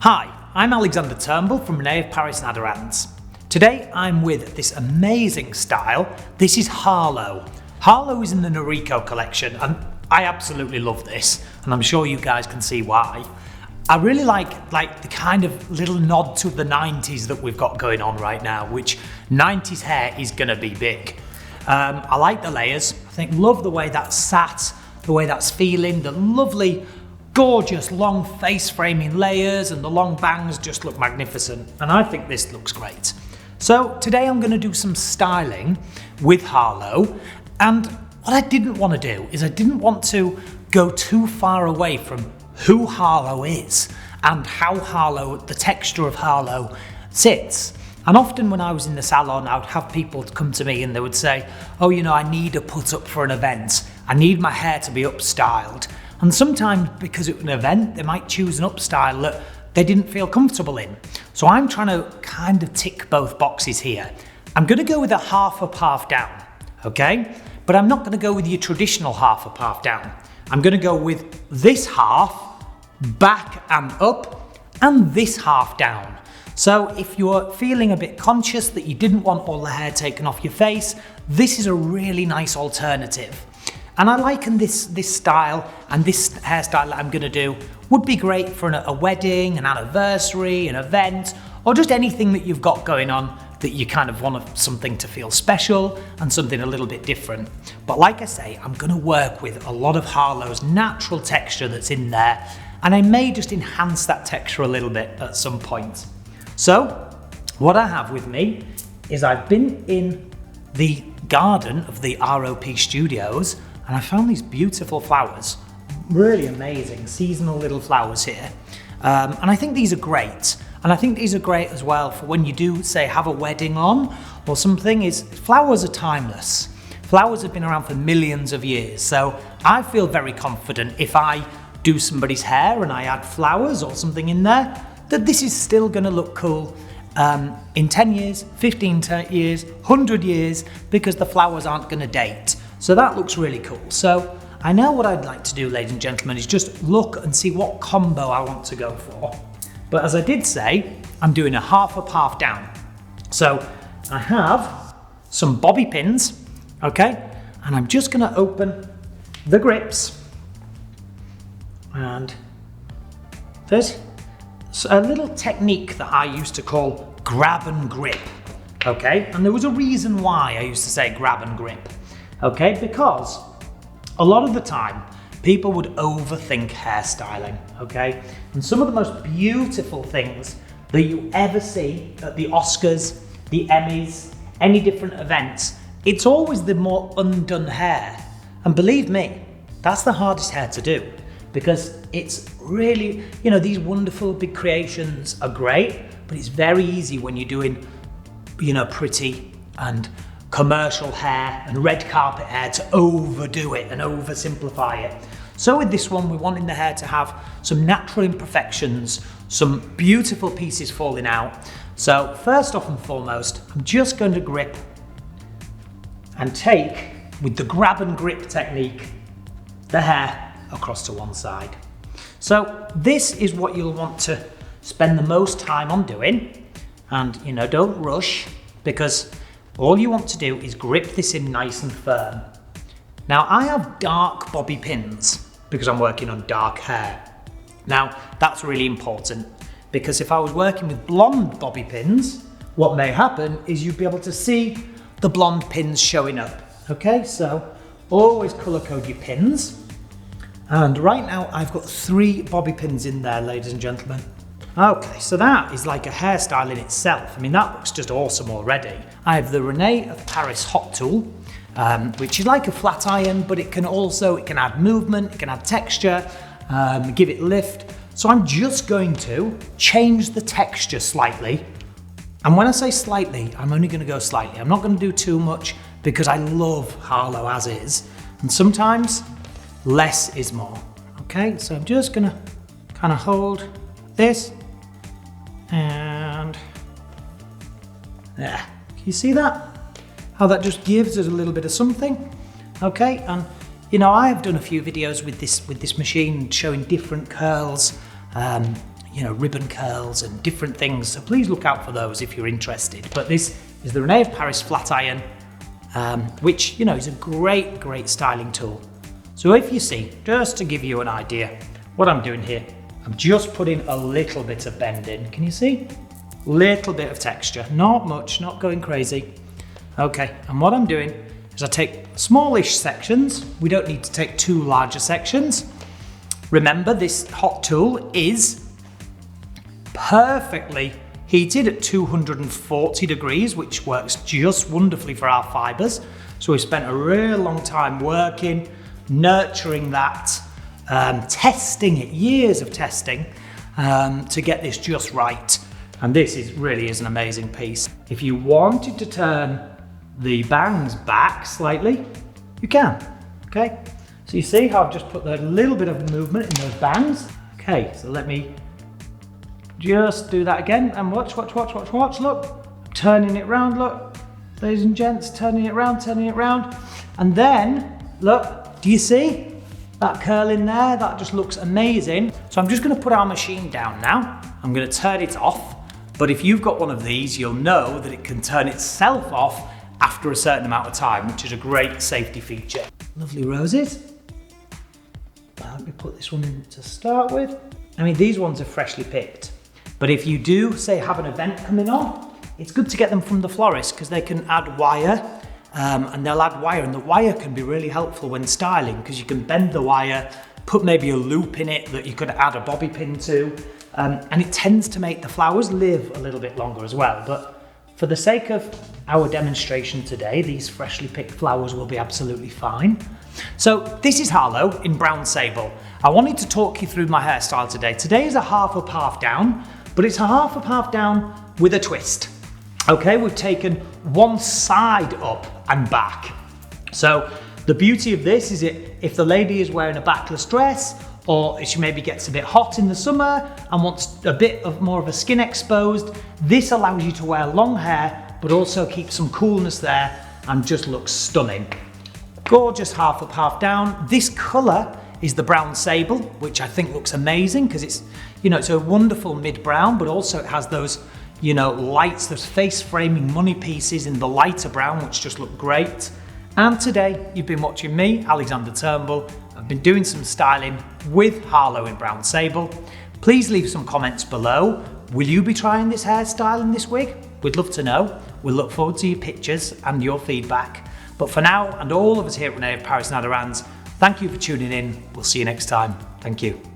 Hi, I'm Alexander Turnbull from René of Paris and Aderans. Today I'm with this amazing style. This is Harlow. Harlow is in the Noriko Collection and I absolutely love this, and I'm sure you guys can see why. I really like the kind of little nod to the 90s that we've got going on right now, which 90s hair is gonna be big. I like the layers. I love the way that's sat, the way that's feeling, the lovely, gorgeous long face framing layers, and the long bangs just look magnificent. And I think this looks great. So today I'm gonna do some styling with Harlow. And what I didn't want to do is I didn't want to go too far away from who Harlow is and how Harlow, the texture of Harlow sits. And often when I was in the salon, I would have people come to me and they would say, oh, you know, I need a put up for an event. I need my hair to be up styled. And sometimes because it's an event, they might choose an up style that they didn't feel comfortable in. So I'm trying to kind of tick both boxes here. I'm going to go with a half up, half down, okay? But I'm not going to go with your traditional half up, half down. I'm going to go with this half back and up and this half down. So if you're feeling a bit conscious that you didn't want all the hair taken off your face, this is a really nice alternative. And I liken this style, and this hairstyle that I'm going to do would be great for a wedding, an anniversary, an event, or just anything that you've got going on that you kind of want something to feel special and something a little bit different. But like I say, I'm going to work with a lot of Harlow's natural texture that's in there, and I may just enhance that texture a little bit at some point. So what I have with me is I've been in the garden of the ROP Studios, and I found these beautiful flowers, really amazing seasonal little flowers here. And I think these are great. And I think these are great as well for when you do, say, have a wedding on or something. Is flowers are timeless. Flowers have been around for millions of years. So I feel very confident if I do somebody's hair and I add flowers or something in there, that this is still gonna look cool in 10 years, 15 years, 100 years, because the flowers aren't gonna date. So that looks really cool. So I know what I'd like to do, ladies and gentlemen, is just look and see what combo I want to go for. But as I did say, I'm doing a half up, half down. So I have some bobby pins, okay? And I'm just gonna open the grips. And there's a little technique that I used to call grab and grip, okay? And there was a reason why I used to say grab and grip. Okay, because a lot of the time people would overthink hairstyling, okay? And some of the most beautiful things that you ever see at the Oscars, the Emmys, any different events, it's always the more undone hair. And believe me, that's the hardest hair to do, because it's really, you know, these wonderful big creations are great, but it's very easy when you're doing, you know, pretty and commercial hair and red carpet hair to overdo it and oversimplify it. So with this one, we're wanting the hair to have some natural imperfections, some beautiful pieces falling out. So first off and foremost, I'm just going to grip and take, with the grab and grip technique, the hair across to one side. So this is what you'll want to spend the most time on doing. And, you know, don't rush, because all you want to do is grip this in nice and firm. Now I have dark bobby pins because I'm working on dark hair. Now that's really important, because if I was working with blonde bobby pins, what may happen is you'd be able to see the blonde pins showing up. Okay, so always color code your pins. And right now I've got 3 bobby pins in there, ladies and gentlemen. Okay, so that is like a hairstyle in itself. I mean, that looks just awesome already. I have the René of Paris hot tool, which is like a flat iron, but it can add movement, it can add texture, give it lift. So I'm just going to change the texture slightly. And when I say slightly, I'm only gonna go slightly. I'm not gonna do too much, because I love Harlow as is. And sometimes less is more. Okay, so I'm just gonna kind of hold this, and there. Can you see that? How that just gives us a little bit of something. Okay, and you know, I have done a few videos with this machine showing different curls, you know, ribbon curls and different things. So please look out for those if you're interested. But this is the René of Paris flat iron, which, you know, is a great, great styling tool. So if you see, just to give you an idea, what I'm doing here, I'm just putting a little bit of bend in. Can you see? Little bit of texture, not much, not going crazy. Okay, and what I'm doing is I take smallish sections. We don't need to take too larger sections. Remember, this hot tool is perfectly heated at 240 degrees, which works just wonderfully for our fibers. So we spent a real long time working, nurturing that, testing it, years of testing to get this just right. And this really is an amazing piece. If you wanted to turn the bangs back slightly, you can, okay? So you see how I've just put a little bit of movement in those bangs? Okay, so let me just do that again and watch, look. Turning it round, look. Ladies and gents, turning it round. And then, look, do you see that curl in there? That just looks amazing. So I'm just gonna put our machine down now. I'm gonna turn it off. But if you've got one of these, you'll know that it can turn itself off after a certain amount of time, which is a great safety feature. Lovely roses. Let me put this one in to start with. I mean, these ones are freshly picked. But if you do, say, have an event coming on, it's good to get them from the florist because they can add wire and they'll add wire, and the wire can be really helpful when styling because you can bend the wire, put maybe a loop in it that you could add a bobby pin to, and it tends to make the flowers live a little bit longer as well. But for the sake of our demonstration today, these freshly picked flowers will be absolutely fine. So this is Harlow in brown sable. I wanted to talk you through my hairstyle today. Today is a half up, half down, but it's a half up, half down with a twist. Okay, we've taken one side up and back. So the beauty of this is if the lady is wearing a backless dress, or she maybe gets a bit hot in the summer and wants a bit of more of a skin exposed, this allows you to wear long hair, but also keep some coolness there and just looks stunning. Gorgeous half up, half down. This color is the brown sable, which I think looks amazing because it's, you know, it's a wonderful mid-brown, but also it has those, you know, lights, those face framing money pieces in the lighter brown, which just look great. And today you've been watching me, Alexander Turnbull. I've been doing some styling with Harlow in brown sable. Please leave some comments below. Will you be trying this hairstyle in this wig? We'd love to know. We'll look forward to your pictures and your feedback. But for now, and all of us here at René of Paris and Aderans, thank you for tuning in. We'll see you next time. Thank you.